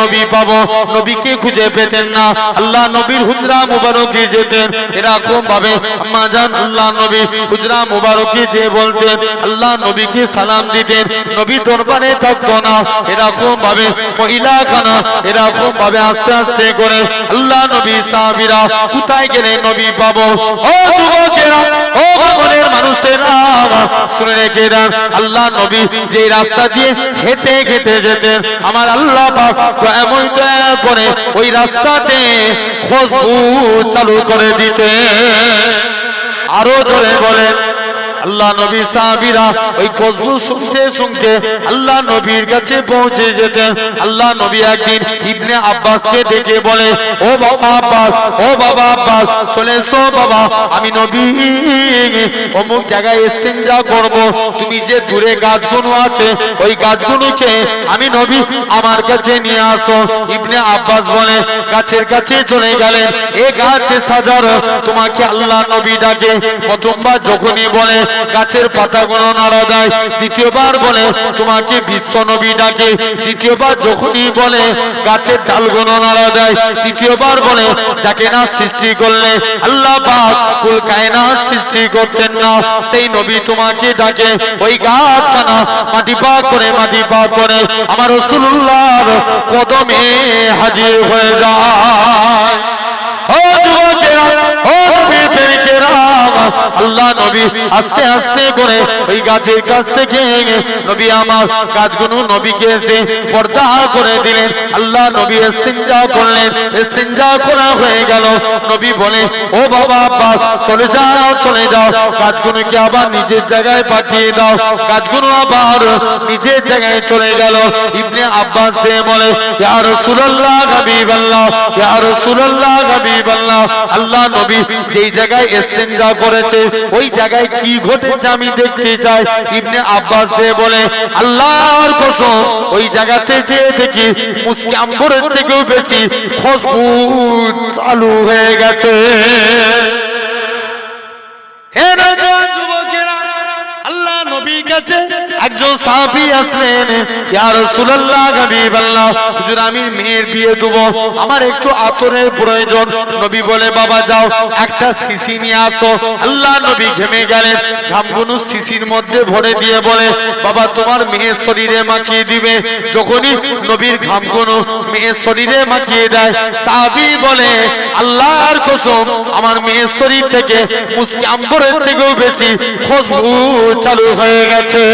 নবী পাবো, নবীকে খুঁজে পেতেন না, আল্লাহ নবীর হুজরা মুবারকে যেতেন। এরকম ভাবে আম্মা জান আল্লাহ নবী হুজরা মুবারকে যে বলতেন, আল্লাহ নবীকে সালাম দিতেন, নবী দরবারে থাকতো না। এরকম ভাবে মহিলাখানা এরকম ভাবে আস্তে আস্তে করে আল্লাহ নবী সাহাবীরা কোথায় গেলে নবী পাবো। ও যুবকেরা, ও ভগবানের মানুষেরা, শুনে রেখে দেন, আল্লাহ নবী যে রাস্তা দিয়ে হেঁটে হেঁটে যেতেন, আমার আল্লাহ পাক এমন দয়া করে ওই রাস্তাতে খুশবু চালু করে দিতেন। আরো জোরে বলেন, আল্লাহ নবী সাহাবীরা ওই খুশবু শুনতে শুনতে আল্লাহ নবীর কাছে পৌঁছে যেতেন। আল্লাহ নবী একদিন ইবনে আব্বাসকে ডেকে বলে, ও বাবা আব্বাস, ও বাবা আব্বাস, চলে এসো বাবা, আমি নবী অমুক জায়গায় ইস্তিনজা করব, তুমি যে দূরে গাছগুলো আছে ওই গাছগুলোকে আমি নবী আমার কাছে নিয়ে আসো। ইবনে আব্বাস বলে, গাছের কাছে চলে গেলেন। এ গাছ সাজার তোমাকে আল্লাহ নবী ডাকে। প্রথমবার যখনই বলে গাছের পাতাগুলো নাড়া দেয়, দ্বিতীয়বার বলে তোমাকে বিশ্ব নবী ডাকে, তৃতীয়বার যখনই বলে গাছের ডালগুলো নাড়া দেয়, তৃতীয়বার বলে যাকে না সৃষ্টি করলে আল্লাহ পাক কুল কায়নাত সৃষ্টি করতেন না সেই নবী তোমাকে ডাকে। ওই গাছখানা মাটি পাক করে মাটি পাক করে আমার রাসূলুল্লাহর কদমে হাজির হয়ে যায়। ও যুবকেরা, ও নবীর প্রেমিকেরা, আল্লাহ নবী আস্তে আস্তে করে ওই গাছের কাছ থেকে নবী আমার গাছগুলো নবীকে এসে পর্দা করে দিলেন। আল্লাহ নবী ইস্তিনজা করলেন। ইস্তিনজা করা হয়ে গেল। নবী বলে, ও বাবা আব্বাস, চলে যাও চলে যাও, গাছগুলোকে আবার নিজের জায়গায় পাঠিয়ে দাও। গাছগুলো আবার নিজের জায়গায় চলে গেল। ইবনে আব্বাস যে বলে, ইয়া রাসূলুল্লাহ হাবিবাল্লাহ, ইয়া রাসূলুল্লাহ হাবিবাল্লাহ, আল্লাহ নবী যেই জায়গায় ইস্তিনজা করেছে ওই জায়গায় কি ঘটেছে আমি দেখতে চাই। ইবনে আব্বাস যে বলে, আল্লাহর কসম ওই জায়গাতে যে দেখি মুস্কি আম্বরের থেকেও বেশি খুশবু চালু হয়ে গেছে। হে নওজোয়ান যুবকেরা, আল্লাহ নবীর কাছে একজন সাহাবী আসলেন, ইয়া রাসূলুল্লাহ হাবিবাল্লাহ, হুজুর আমি মেয়ের বিয়ে দেব, আমার একটু আতরের প্রয়োজন। নবী বলে, বাবা যাও একটা শিশি নিয়ে আসো। আল্লাহ নবী ঘেমে গেলেন, ঘামগুলো শিশির মধ্যে ভরে দিয়ে বলে, বাবা তোমার মেয়ের শরীরে মাখিয়ে দিবে। যখনই নবীর ঘামগুলো মেয়ের শরীরে মাখিয়ে দেয়, সাহাবী বলে, আল্লাহর কসম আমার মেয়ের শরীর থেকে মুস্কি আম্বরের থেকেও বেশি খুশবু চালু হয়ে গেছে।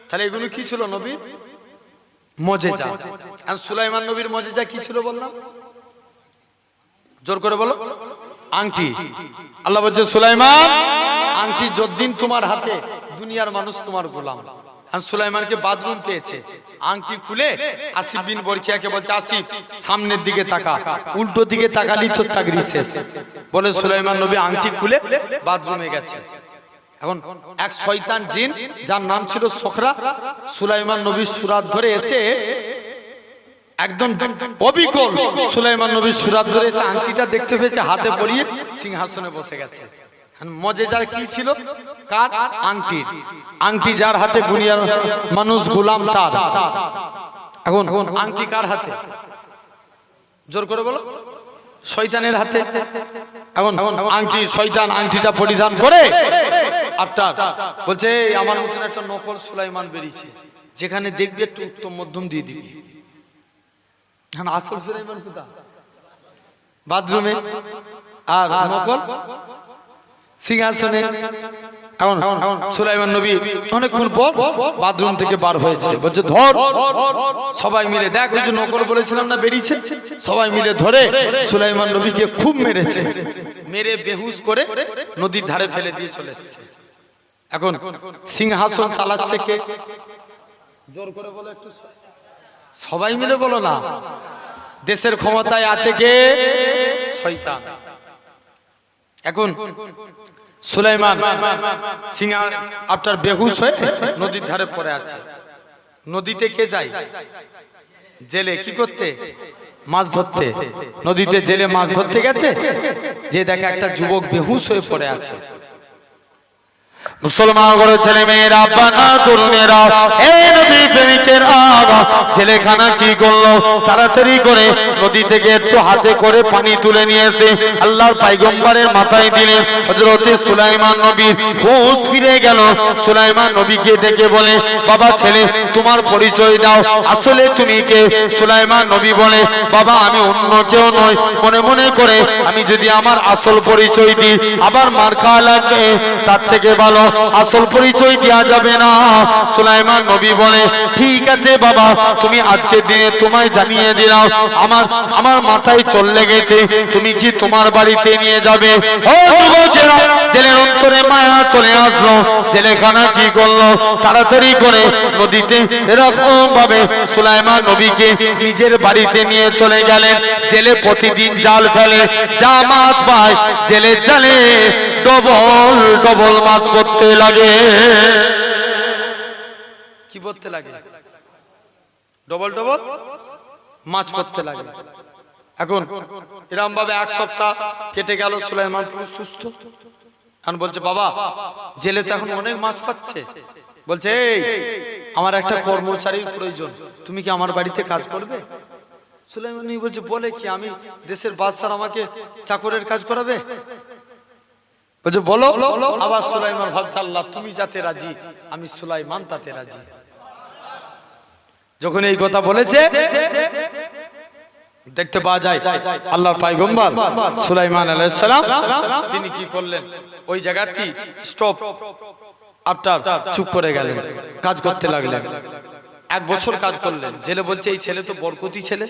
তাহলে এগুলো কি ছিল নবীর মুজিজা? আর সুলাইমান নবীর মুজিজা কি ছিল বললাম? জোর করে বলো। আংটি। আল্লাহ বলছে, সুলাইমান আংটি যতদিন তোমার হাতে দুনিয়ার মানুষ তোমার গোলাম। আর সুলাইমানকে বাথরুম পেয়েছে, আংটি খুলে আসিফ বিন বরকিয়াকে বলছে, আসিফ সামনের দিকে তাকা, উল্টো দিকে তাকালি তো চাকরি শেষ। বলে সুলাইমান নবী আংটি খুলে বাথরুমে গেছে। এখন এক শয়তান জিন যার নাম ছিল সখরা, সুলাইমান নবীর সুরাত ধরে এসে একদম অবিকল সুলাইমান নবীর সুরাত ধরে এসে আংটিটা দেখতে পেয়েছে, হাতে পরিয়ে সিংহাসনে বসে গেছে। মজেদার কি ছিল? কার? আংটির। আংটি যার হাতে দুনিয়ার মানুষ গোলাম তার। এখন আংটি কার হাতে? জোর করে বলো। শয়তানের হাতে। এখন আংটি, শয়তান আংটিটা পরিধান করে আপনার বলছে, আমার মতন একটা নকল সুলাইমান বেরিয়েছে, যেখানে দেখবি একটু উত্তম মধ্যম দিয়ে দিবি। আসল সুলাইমান কোথায়? বাথরুমে, আর নকল সিংহাসনে। এখন সুলাইমান নবী অনেকক্ষণ পর বাথরুম থেকে বার হয়েছে, বলছে ধর। সবাই মিলে, দেখ ওই যে নকল বলেছিলাম না বেরিয়েছে, সবাই মিলে ধরে সুলাইমান নবীকে খুব মেরেছে, মেরে বেহুশ করে নদীর ধারে ফেলে দিয়ে চলে এসেছে। এখন সিংহাসন চালাচ্ছে কে? জোর করে বলো একটু, সবাই মিলে বলো না। দেশের ক্ষমতায় আছে কে? শয়তান। এখন সুলাইমান সিংহা আপনার বেহুশ হয়ে নদীর ধারে পড়ে আছে। নদীতে কে যায়? জেলে। কি করতে? মাছ ধরতে। নদীতে জেলে মাছ ধরতে গেছে, যে দেখে একটা যুবক বেহুশ হয়ে পড়ে আছে। মুসলমান ঘরে ছেলে মেয়েরা, আব্বানা তরুণেরা, এই নবী প্রেমিকের আগা জেলেখানা কি করলো, তাড়াতাড়ি করে নদী থেকে একটু হাতে করে পানি তুলে নিয়ে এসে আল্লাহর পয়গম্বরের মাথায় দিলেন। হযরতে সুলাইমান নবীর হুঁশ ফিরে গেল। সুলাইমান নবীকে ডেকে বলে, বাবা ছেলে তোমার পরিচয় দাও, আসলে তুমি কে? সুলাইমান নবী বলে, বাবা আমি অন্য কেউ নই, মনে মনে করে আমি যদি আমার আসল পরিচয় দিই আবার মার খাওয়া লাগবে, তার থেকে ভালো আসল পরিচয় দেওয়া যাবে না। সুলাইমান নবী বলে, ঠিক আছে বাবা, তুমি আজকের দিনে তোমায় জানিয়ে দিলাম, আমার মাথায় চল লেগেছে, তুমি কি তোমার বাড়িতে নিয়ে যাবে? ও যুবকেরা, জেলের অন্তরে মায়া চলে আসলো। জেলেখানা কি করলো, তাড়াতাড়ি করে নদীতে এরকম ভাবে সুলাইমান নবীকে নিজের বাড়িতে নিয়ে চলে গেলেন। জেলে প্রতিদিন জাল ফেলে, যা মাছ পায় জেলের জালে ডবল ডবল মাছ পড়তে লাগে। কি পড়তে লাগে? ডবল ডবল মাছ পড়তে লাগে। এখন এরকম ভাবে এক সপ্তাহ কেটে গেল, সুলাইমান পুরো সুস্থ। এখন বলছে, বাবা জেলে তো এখন অনেক মাছ পাচ্ছে, বলছে এই আমার একটা কর্মচারীর প্রয়োজন, তুমি কি আমার বাড়িতে কাজ করবে? সুলাইমান বলছে, বলে কি, আমি দেশের বাদশার আমাকে চাকরের কাজ করাবে? বলছে বলো। আবার সুলাইমান ভাবছে, আল্লাহ তুমি যাতে রাজি, আমি সুলাইমান তাতে রাজি। যখন এই কথা বলেছে, দেখতে পাওয়া যায় আল্লাহর পয়গম্বর সুলাইমান আলাইহিস সালাম তিনি কি করলেন, ওই জায়গাটি স্টপ আফটার চুপ করে গেলেন, কাজ করতে লাগলেন। 1 বছর কাজ করলেন। জেলে বলছে, এই ছেলে তো বরকতি ছেলে,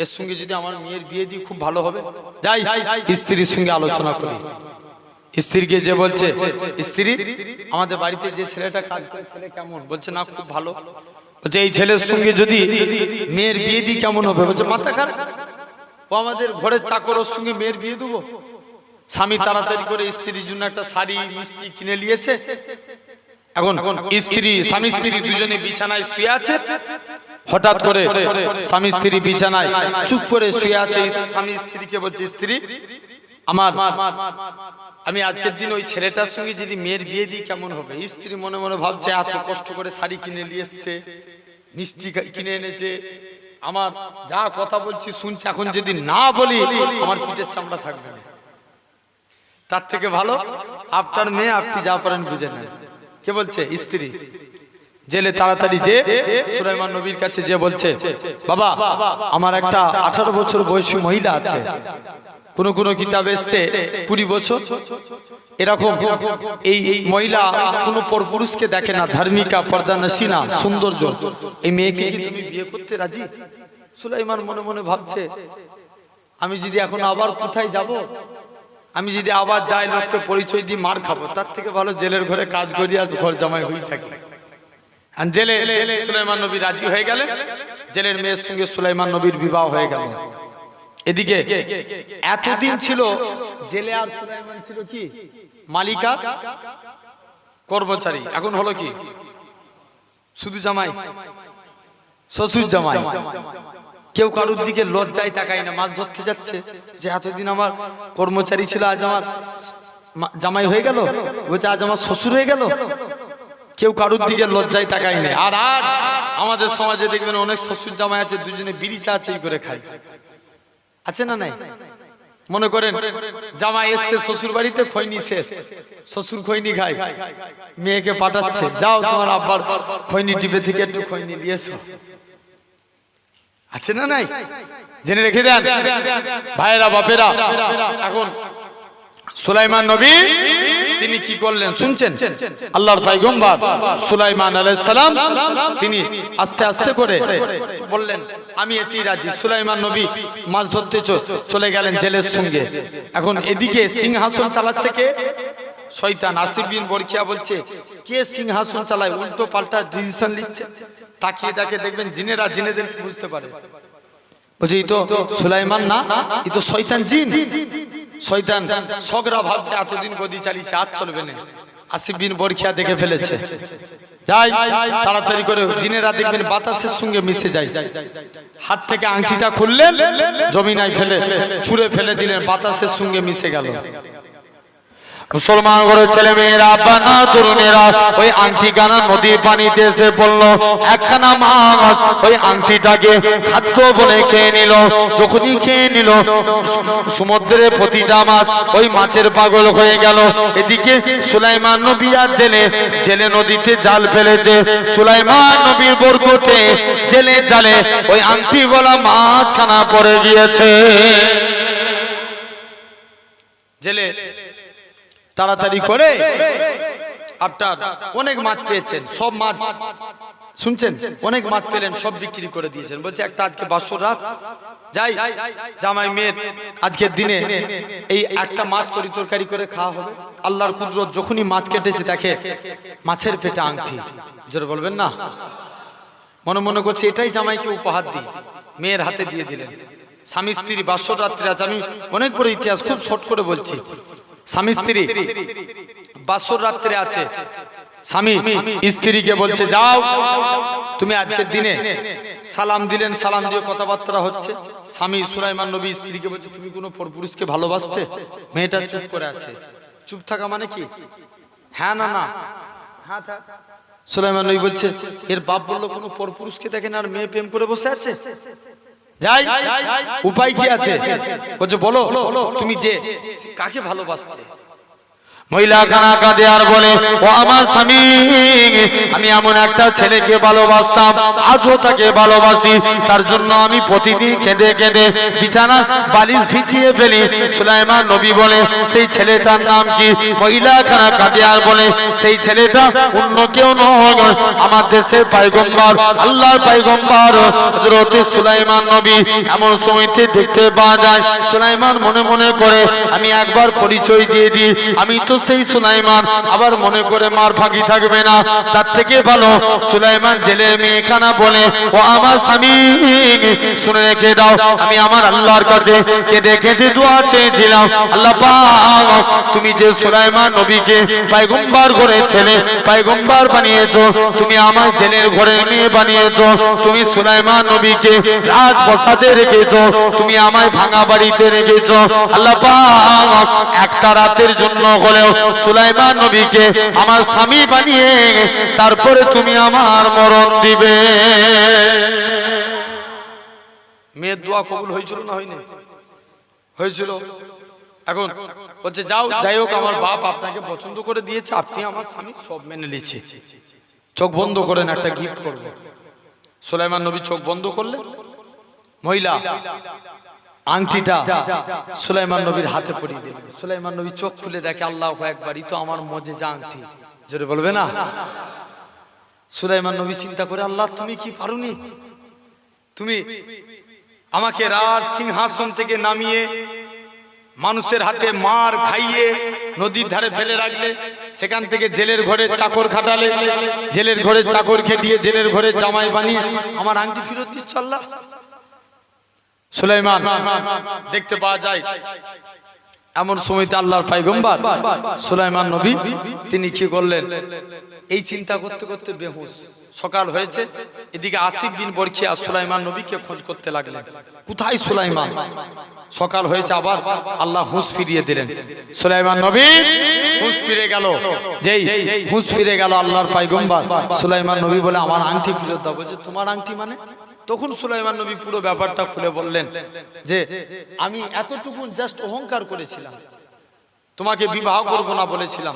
এর সঙ্গে যদি আমার মেয়ের বিয়ে দিই খুব ভালো হবে, যাই স্ত্রীর সঙ্গে আলোচনা করি। স্ত্রীকে যে বলছে, স্ত্রী আমাদের বাড়িতে যে ছেলেটা কাজ করে ছেলে কেমন? বলছে না খুব ভালো। বলছে এই ছেলের সঙ্গে যদি মেয়ের বিয়ে দিই কেমন হবে? বলছে মাথা খারাপ, ও আমাদের ঘরের চাকর, ওর সঙ্গে মেয়ের বিয়ে দেবো? স্বামী তাড়াতাড়ি করে স্ত্রীর জন্য একটা শাড়ি মিষ্টি কিনে নিয়েছে। এখন স্বামী স্ত্রী দুজনে বিছানায় শুয়ে আছে। হঠাৎ করে স্বামী স্ত্রী বিছানায় চুপ করে শুয়ে আছে। স্বামী স্ত্রীকে বলছে, স্ত্রী আমি আজকের দিন ওই ছেলেটার সঙ্গে যদি মেয়ের বিয়ে দিই কেমন হবে? স্ত্রী মনে মনে ভাবছে, এত কষ্ট করে শাড়ি কিনে নিয়ে এসছে, মিষ্টি কিনে এনেছে, আমার যা কথা বলছি শুনছে, এখন যদি না বলি আমার পিঠের চামড়া থাকবে না। তার থেকে ভালো আপনার মেয়ে আপনি যা পারেন বুঝে নেন। কে বলছে? স্ত্রী। জেলে তাড়াতাড়ি যে সুলাইমান নবীর কাছে যে বলছে, বাবা আমার একটা 18 বছর বয়সী মহিলা আছে, কোন কিতাবে এসছে 20 বছর, এরকম এই মহিলা কোন পরপুরুষকে দেখে না, ধার্মিকা, পর্দানসীনা, সৌন্দর্য, এই মেয়েকে কি তুমি বিয়ে করতে রাজি? সুলাইমান মনে মনে ভাবছে, আমি যদি এখন আবার কোথায় যাব, আমি যদি আবার যাই লোককে পরিচয় দিয়ে মার খাবো, তার থেকে ভালো জেলের ঘরে কাজ করি আর ঘর জামাই হয়ে থাকি। আর জেলে সুলাইমান নবী রাজি হয়ে গেলেন। জেলের মেয়ের সঙ্গে সুলাইমান নবীর বিবাহ হয়ে গেল। এদিকে এতদিন ছিল জেলে আর সুলাইমান ছিল কি মালিকা কর্মচারী, এখন হলো কি শুধু জামাই, শ্বশুর জামাই। কেউ কারোর দিকে লজ্জায় তাকায় না, মাছ ধরতে যাচ্ছে, যে এতদিন আমার কর্মচারী ছিল আজ আমার জামাই হয়ে গেল, বলছে আজ আমার শ্বশুর হয়ে গেল। কেউ কারোর দিকে লজ্জায় তাকায় না। আর আজ আমাদের সমাজে দেখবেন অনেক শ্বশুর জামাই আছে, দুজনে বিড়ি চা চাই করে খায়, আছে না নাই? মনে করেন জামাই এসছে শ্বশুর বাড়িতে, খৈনি শেষ, শ্বশুর খৈনি খায়, মেয়েকে পাঠাচ্ছে, যাও তোমার আব্বার খৈনি ডিবে থেকে একটু খৈনি নিয়ে এসো, আছে না নাই? জেনে রেখে দেন ভাইয়েরা, বাপেরা। এখন সুলাইমান নবী তিনি কি করলেন শুনছেন? আল্লাহর পয়গম্বর সুলাইমান আলাইহিস সালাম তিনি আস্তে আস্তে করে বললেন, আমি এতেই রাজি। সুলাইমান নবী মাছ ধরতে চলে গেলেন জেলের সঙ্গে। এখন এদিকে সিংহাসন চালাচ্ছে কে? শয়তান। আসিফ বিন বরখিয়া বলছে, কে সিংহাসন চালায়, উল্টো পাল্টা ডিসিশন নিচ্ছে। তাকিয়ে তাকে দেখবেন জিনেরা জিনেদেরকে বুঝতে পারে, বলছে এই তো সুলাইমান না, এই তো শয়তান জিন। শয়তান সগরা ভাবছে এতদিন গদি চালিয়েছে, আজ চলবে না। আসিফ বিন বরখিয়া দেখে ফেলেছে, যাই তাড়াতাড়ি করে জিনেরা দেখবেন বাতাসের সঙ্গে মিশে যায়। হাত থেকে আংটিটা খুললেন, জমিনায় ফেলে ছুঁড়ে ফেলে দিলেন, বাতাসের সঙ্গে মিশে গেল। মুসলমান ঘরের ছেলে মেয়েরা বানা তরুণেরা ওই আংটি গানা নদীর পানিতে এসে পড়লো। একখানা মাছ ওই আংটিটাকে খাদ্য বলে খেয়ে নিল। যখনই খেয়ে নিল সমুদ্রের প্রতিটা মাছ ওই মাছের পাগল হয়ে গেল। এদিকে সুলাইমান নবী আর জেলে নদীতে জাল ফেলেছে। সুলাইমান নবীর বরকতে জেলে জালে ওই আংটি বলা মাছখানা পড়ে গিয়েছে। জেলে তাড়াতাড়ি করে আপনার অনেক মাছ পেয়েছেন, সব মাছ শুনছেন, অনেক মাছ পেলেন, সব বিক্রি করে দিয়েছেন। বলছে একটা আজকে বাসর রাত যাই, জামাই মেয়ের আজকের দিনে এই একটা মাছ তরকারি করে খাওয়া হবে। আল্লাহর কুদরত, যখনই মাছ কেটেছে দেখে মাছের পেটে আংটি। জোরে বলবেন না? মনে মনে করছে এটাই জামাইকে উপহার দিই, মেয়ের হাতে দিয়ে দিলেন। স্বামী স্ত্রী বাসর রাত্রে, আজ আমি অনেক বড় ইতিহাস খুব শর্ট করে বলছি। স্বামী স্ত্রী বাসর রাত্রে আছে, স্বামী স্ত্রীকে বলছে যাও তুমি আজকের দিনে, সালাম দিলেন, সালাম দিয়ে কথাবার্তা হচ্ছে। স্বামী সুলাইমান নবী স্ত্রীকে বলছে তুমি কোনো পরপুরুষকে ভালোবাসতে? মেয়েটা চুপ করে আছে। চুপ থাকা মানে কি? হ্যাঁ না না হ্যাঁ থাক। সুলাইমান নবী বলছে এর বাপ বললো কোনো পরপুরুষকে দেখেন আর মেয়ে প্রেম করে বসে আছে, যাই উপায় কি আছে? বলছে বলো তুমি যে কাকে ভালোবাসতে? মহিলা খানা কাঁদে আর বলে ও আমার স্বামী, আমি এমন একটা ছেলেকে ভালোবাসতাম, আজও তাকে ভালোবাসি। তার জন্য আমি প্রতিদিন কেঁদে কেঁদে বিছানা বালিশ ভিজিয়ে ফেলি। সুলাইমান নবী বলে সেই ছেলেটার নাম কি? মহিলা খানা কাঁদে আর বলে সেই ছেলেটা অন্য কেউ নয়, আমার দেশের পয়গম্বর, আল্লাহর পয়গম্বর হযরত সুলাইমান নবী। এমন সময়তে দেখতে পাওয়া যায় সুলাইমান মনে মনে করে আমি একবার পরিচয় দিয়ে দিই, আমি তো সেই সুলাইমান। আবার মনে করে মার ফাঁকি থাকবে না, তার থেকে ভালো সুলাইমান জেলে মেয়েখানা বলে ও আমার স্বামী শুনে রেখে দাও, আমি আমার আল্লাহর কাছে কেঁদে কেঁদে দোয়া চেয়েছিলাম, আল্লাহ পাক তুমি যে সুলাইমান নবীকে পয়গম্বর ঘরের ছেলে পয়গম্বর বানিয়েছো, তুমি আমার জেলের ঘরের মেয়ে বানিয়েছো, তুমি সুলাইমান নবীকে রাজপ্রাসাদে রেখেছো, তুমি আমায় ভাঙা বাড়িতে রেখেছো। আল্লাহ পাক একটা রাতের জন্য হলেও সুলাইমান নবীকে আমার স্বামী বানিয়ে তারপরে তুমি আমার মরণ দিবে। মেয়ের দোয়া কবুল হয়েছিল না হয়নি? হয়েছিল। এখন বলছে যাও, যাই হোক আমার বাপ আপনাকে পছন্দ করে দিয়েছে, আপনি আমার স্বামী, সব মেনে নিয়েছে। চোখ বন্ধ করেন, একটা গিফট করব। সুলাইমান নবী চোখ বন্ধ করলেন, মহিলা আংটিটা সুলাইমান নবীর হাতে পরিয়ে দিলেন। সুলাইমান নবী চোখ খুলে দেখে আল্লাহু আকবার, ই তো আমার মুজিজা আংটি। জোরে বলবে না? সুলাইমান নবী চিন্তা করে আল্লাহ তুমি কি পারোনি? তুমি আমাকে রাজ সিংহাসন থেকে নামিয়ে মানুষের হাতে মার খাইয়ে নদীর ধারে ফেলে রাখলে, সেখান থেকে জেলের ঘরে চাকর খাটালে, জেলের ঘরে চাকর খেটিয়ে জেলের ঘরে জামাই বানিয়ে আমার আংটি ফেরত দিচ্ছ আল্লাহ। সুলাইমান দেখতে পাওয়া যায় এমন সময়তে আল্লাহর পয়গম্বর সুলাইমান নবী তিনি কি করলেন, এই চিন্তা করতে করতে বেহুশ। সকাল হয়েছে, এদিকে আসিফ বিন বরখিয়া সুলাইমান নবীকে খোঁজ করতে লাগলেন, কোথায় সুলাইমান? সকাল হয়েছে, আবার আল্লাহ হুঁশ ফিরিয়ে দিলেন। সুলাইমান নবী হুঁশ ফিরে গেল। যেই হুঁশ ফিরে গেল আল্লাহর পয়গম্বর সুলাইমান নবী বলে আমার আংটি ফেরত দাও। বলছে তোমার আংটি মানে? তখন সুলাইমান নবী পুরো ব্যাপারটা খুলে বললেন যে আমি এতটুকু জাস্ট অহংকার করেছিলাম, তোমাকে বিবাহ করব না বলেছিলাম,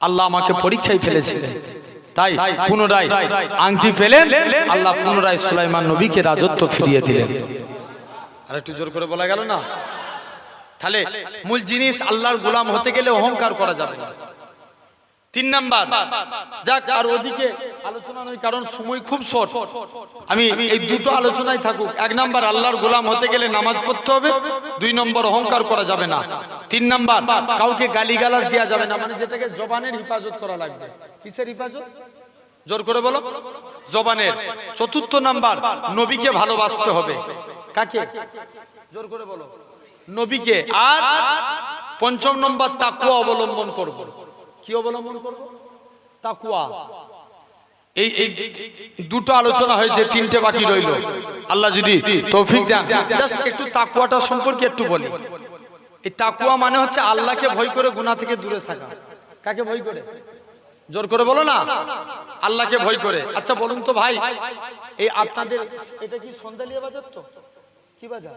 আল্লাহ আমাকে পরীক্ষায় ফেলেছিলেন, তাই পুনরায় আংটি ফেলেন, আল্লাহ পুনরায় সুলাইমান নবীকে রাজত্ব ফিরিয়ে দিলেন। আর একটু জোর করে বলা গেল না? তাহলে মূল জিনিস আল্লাহর গোলাম হতে গেলে অহংকার করা যাবে না। 3 নাম্বার, যাক আর ওদিকে আলোচনা নয় কারণ সময় খুব শর্ট, আমি এই দুটো আলোচনায় থাকুক। 1 নাম্বার আল্লাহর গোলাম হতে গেলে নামাজ পড়তে হবে, 2 নম্বর অহংকার করা যাবে না, 3 নাম্বার কাউকে গালিগালাজ দেওয়া যাবে না, মানে যেটাকে জবানের হিফাজত করা লাগবে। কিসের হিফাজত? জোর করে বলো, জবানের। 4 নাম্বার নবীকে ভালোবাসতে হবে। কাকে? জোর করে বলো, নবীকে। আর 5 নম্বর তাকওয়া অবলম্বন করব। কি অবলম্বন করব? তাকওয়া। এই দুটো আলোচনা হয়েছে, 3টে বাকি রইল। আল্লাহ যদি তৌফিক দেন জাস্ট একটু তাকওয়াটা সম্পর্কে একটু বলি। এই তাকওয়া মানে হচ্ছে আল্লাহকে ভয় করে গুনাহ থেকে দূরে থাকা। কাকে ভয় করে? জোর করে বলো না, আল্লাহকে ভয় করে। আচ্ছা বলুন তো ভাই, এই আপনাদের এটা কি সন্দালিয়া বাজার? তো কি বাজার?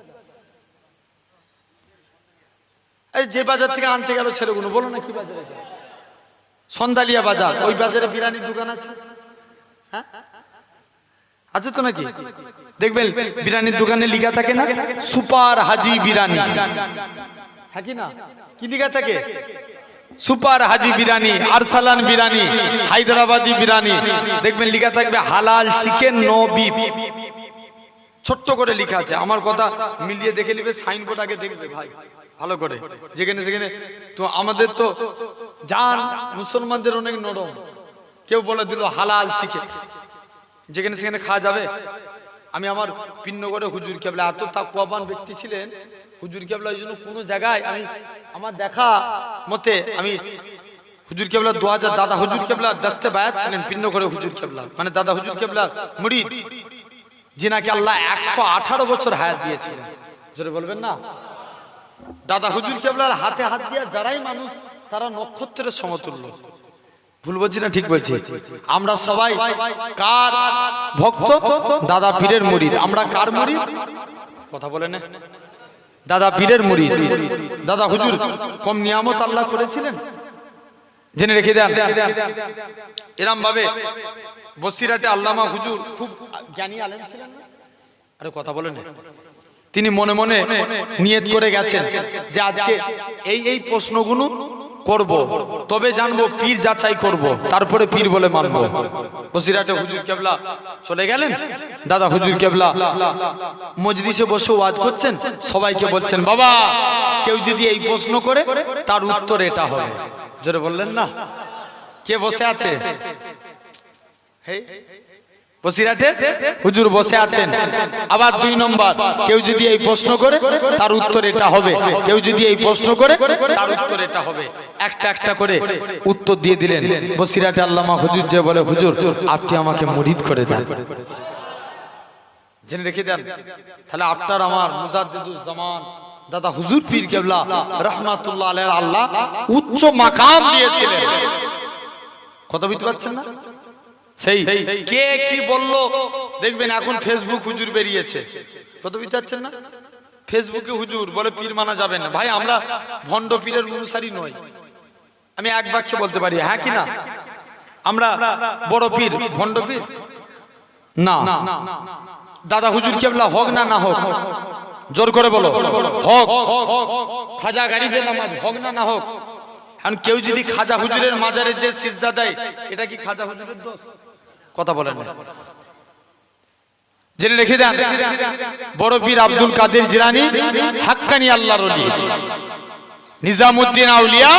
এই যে বাজার থেকে আনতে গেল ছেলেগুলো, বলো না কি বাজার এটা? সন্দালিয়া বাজার। ওই বাজারে বিরিয়ানির দোকান আছে? হ্যাঁ আছে তো নাকি? দেখবেন বিরিয়ানির দোকানে লেখা থাকে না সুপার হাজি বিরিয়ানি, হ্যাঁ কি না? কি লেখা থাকে? সুপার হাজি বিরিয়ানি, আরসালান বিরিয়ানি, হায়দ্রাবাদি বিরিয়ানি। দেখবেন লেখা থাকবে হালাল চিকেন নো বিফ, ছোট্ট করে লেখা আছে। আমার কথা মিলিয়ে দেখে নেবে, সাইনবোর্ড আগে দেখবে ভাই ভালো করে। যেখানে সেখানে তো আমাদের তো জান মুসলমানদের অনেক নরম, কেউ বলে দিল হালাল চিকেন, যেখানে সেখানে খাওয়া যাবে। আমি আমার পিন্নগড়ে হুজুর কেবলা এত তাকওয়াবান ব্যক্তি ছিলেন, হুজুর কেবলা ওই জন্য কোনো জায়গায় আমি আমার দেখা মতে আমি হুজুর কেবলা 2000 দাদা হুজুর কেবলা দস্তে বায়াত ছিলেন পিন্নগড়ে হুজুর কেবলা, মানে দাদা হুজুর কেবলা মুরিদ, যিনাকে আল্লাহ 118 বছর হায়াত দিয়েছিলেন। জোরে বলবেন না? দাদা হুজুর কেবলার হাতে হাত দিয়া যারাই মানুষ তারা নক্ষত্রের সমতুল্য। ভুল বলছি না ঠিক বলছি? আমরা সবাই কার ভক্ত? দাদা পীরের মুরিদ। আমরা কার মুরিদ? কথা বলে না, দাদা পীরের মুরিদ। দাদা হুজুর কম নিয়ামত আল্লাহ করেছিলেন, জেনে রেখে দেন। এরম ভাবে বসিরাটে আল্লামা হুজুর খুব জ্ঞানী আলেম ছিলেন না? আরে কথা বলে না। তিনি মনে মনে নিয়ত করে গেছেন যে আজকে এই প্রশ্নগুলো করব, তবে জানবো, পীর যাচাই করব, তারপরে পীর বলে মানবো। বসিরাটে হুজুর কেবলা চলে গেলেন। দাদা হুজুর কেবলা মজলিসে বসে ওয়াজ করছেন, সবাইকে বলছেন বাবা কেউ যদি এই প্রশ্ন করে তার উত্তর এটা হবে। জোরে বললেন না? কে বসে আছে? বসিরাটে হুজুর বসে আছেন। আবার 2 নম্বর, কেউ যদি এই প্রশ্ন করে তার উত্তর এটা হবে, কেউ যদি এই প্রশ্ন করে তার উত্তর এটা হবে। একটা একটা করে উত্তর দিয়ে দিলেন। বসিরাটে আল্লামা হুজুর যে বলে হুজুর আপনি আমাকে মুরিদ করে দেন। জেনে রেখে দেন, তাহলে আপনার আমার মুজাদ্দিদুজ জামান দাদা হুজুর পীর কেবলা রাহমাতুল্লাহ আলাইহি আল্লাহ উচ্চ মাকাম দিয়েছিলেন। কথা বুঝতে পারছেন না? সেই কে কি বললো দেখবেন এখন ফেসবুক হুজুর বেরিয়েছে। কত বুঝতে পারছেন না? ফেসবুকে হুজুর বলে পীর মানা যাবে না। ভাই আমরা ভণ্ড পীরের অনুসারী নই। আমি এক বাক্যে বলতে পারি, হ্যাঁ কি না? আমরা বড় পীর ভণ্ড পীর না। দাদা হুজুর কেবলা হোক না না হোক, জোর করে বলো হোক। খাজা গরিবের নামাজ হোক না না হোক। কারণ কেউ যদি খাজা হুজুরের মাজারে যে সিজদা দেয়, এটা কি খাজা হুজুরের দোষ? কথা বলেন না। জেনে রেখে দেন, বড় পীর আব্দুল কাদের জিলানী হাক্কানি আল্লাহর ওলি, নিজামউদ্দিন আউলিয়া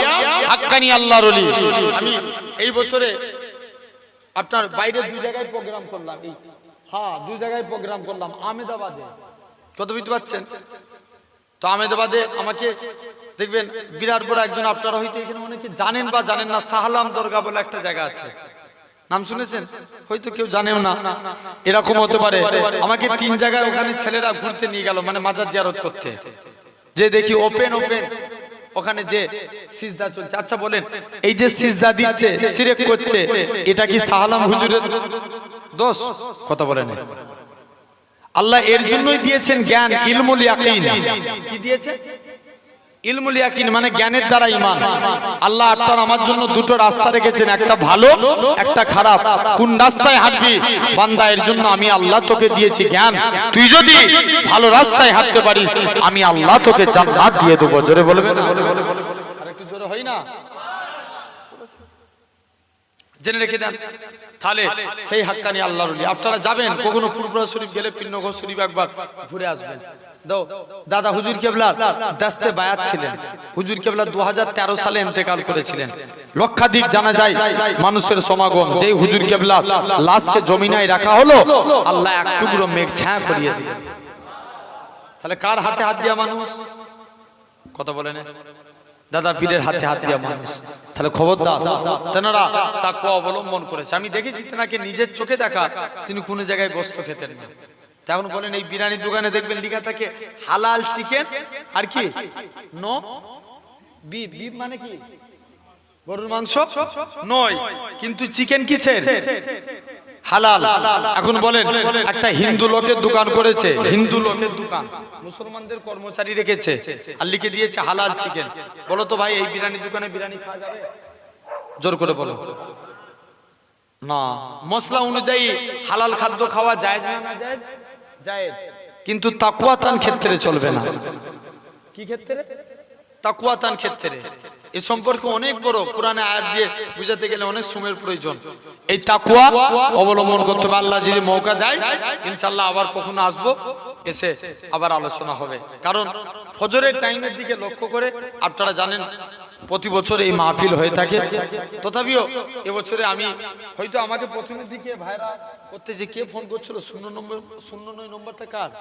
হাক্কানি আল্লাহর ওলি। আমি এই বছরে আপনার বাইরে 2 জায়গায় প্রোগ্রাম করলাম। হ্যাঁ 2 জায়গায় প্রোগ্রাম করলাম, আহমেদাবাদে। কত বুঝতে পারছেন? তো আহমেদাবাদে আমাকে দেখবেন বিরাট বড় একজন, আপনারা হয়তো এখানে অনেকে জানেন বা জানেন না, সাহালাম দরগা বলে একটা জায়গা আছে, নাম শুনেছেন? হয়তো কেউ জানেও না, এরকম হতে পারে। আমাকে 3 জায়গায় ওখানে ছেলেরা ঘুরতে নিয়ে গেল, মানে মাজার জিয়ারত করতে। যে দেখি ওপেন ওখানে যে সিজদা চলছে। আচ্ছা বলেন, এই যে সিজদা দিচ্ছে শিরক করছে, এটা কি সাহালাম হুজুরের দোষ? কথা বলেন। আল্লাহ এর জন্যই দিয়েছেন জ্ঞান, ইলমুল ইয়াকিন। কি দিয়েছে? ইলমুল ইয়াকিন মানে জ্ঞানের দ্বারা ঈমান। আল্লাহ আপনার আমার জন্য 2টো রাস্তা রেখেছেন, একটা ভালো একটা খারাপ। কোন রাস্তায় হাঁটবি বান্দা, এর জন্য আমি আল্লাহ তোকে দিয়েছি জ্ঞান। তুই যদি ভালো রাস্তায় হাঁটতে পারিস আমি আল্লাহ তোকে জান্নাত দিয়ে দেব। জোরে বলবেন? আরেকটু জোরে হয় না? জেনে রেখে দেন, তাহলে সেই হাক্কানি আল্লাহর ওলি। আপনারা যাবেন কখনো ফুরফুরা শরীফ গেলে পিন্নগর শরীফ একবার ঘুরে আসবেন। দাদা হুজুর কেবলা দস্তে বায়াত ছিলেন। হুজুর কেবলা 2013 সালে ইন্তেকাল করেছিলেন। লক্ষাধিক জানা যায় মানুষের সমাগম। যেই হুজুর কেবলা লাশকে জমিনায় রাখা হলো, আল্লাহ এক টুকরো মেঘ ছায়া করিয়ে দিলেন। তাহলে কার হাতে হাত দিয়া মানুষ? কথা বলেন। দাদা পীরের হাতে হাত দিয়া মানুষ। তাহলে খবরদার, তেনারা তাকওয়া অবলম্বন করেছে। আমি দেখেছি তেনাকে নিজের চোখে দেখা, তিনি কোনো জায়গায় গোশত খেতেন না। তখন বলেন এই বিরিয়ানির দোকানে দেখবেন লেখা থাকে হালাল চিকেন আর কি নো বিফ। বিফ মানে কি? গরুর মাংস নয়, কিন্তু চিকেন কিসের? হালাল। এখন বলেন একটা হিন্দু লোকের দোকান করেছে, হিন্দু লোকের দোকান, মুসলমানদের কর্মচারী রেখেছে আর লিখে দিয়েছে হালাল চিকেন। বলো তো ভাই, এই বিরিয়ানির দোকানে বিরিয়ানি খাওয়া যাবে? জোর করে বলো না। মশলা অনুযায়ী হালাল খাদ্য খাওয়া জায়েজ না? না জায়েজ? জায়েজ, কিন্তু তাকওয়াতান ক্ষেত্রে চলবে না। কি ক্ষেত্রে? তাকওয়াতান ক্ষেত্রে। এই সম্পর্কে অনেক বড় কোরআনে আয়াত দিয়ে বুঝাতে গেলে অনেক সময়ের প্রয়োজন। এই তাকওয়া অবলম্বন করতে হবে। আল্লাহ যদি মৌকা দেয় ইনশাআল্লাহ আবার কখনো আসবো, এসে আবার আলোচনা হবে। কারণ ফজরের টাইমের দিকে লক্ষ্য করে আপনারা জানেন প্রতি বছর এই মাহফিল হয়ে থাকে। তথাপিও এবছরে আমি হয়তো আমাকে প্রথমের দিকে ভাইরা করতে যে কে ফোন করছিল 09 নম্বরটা কার?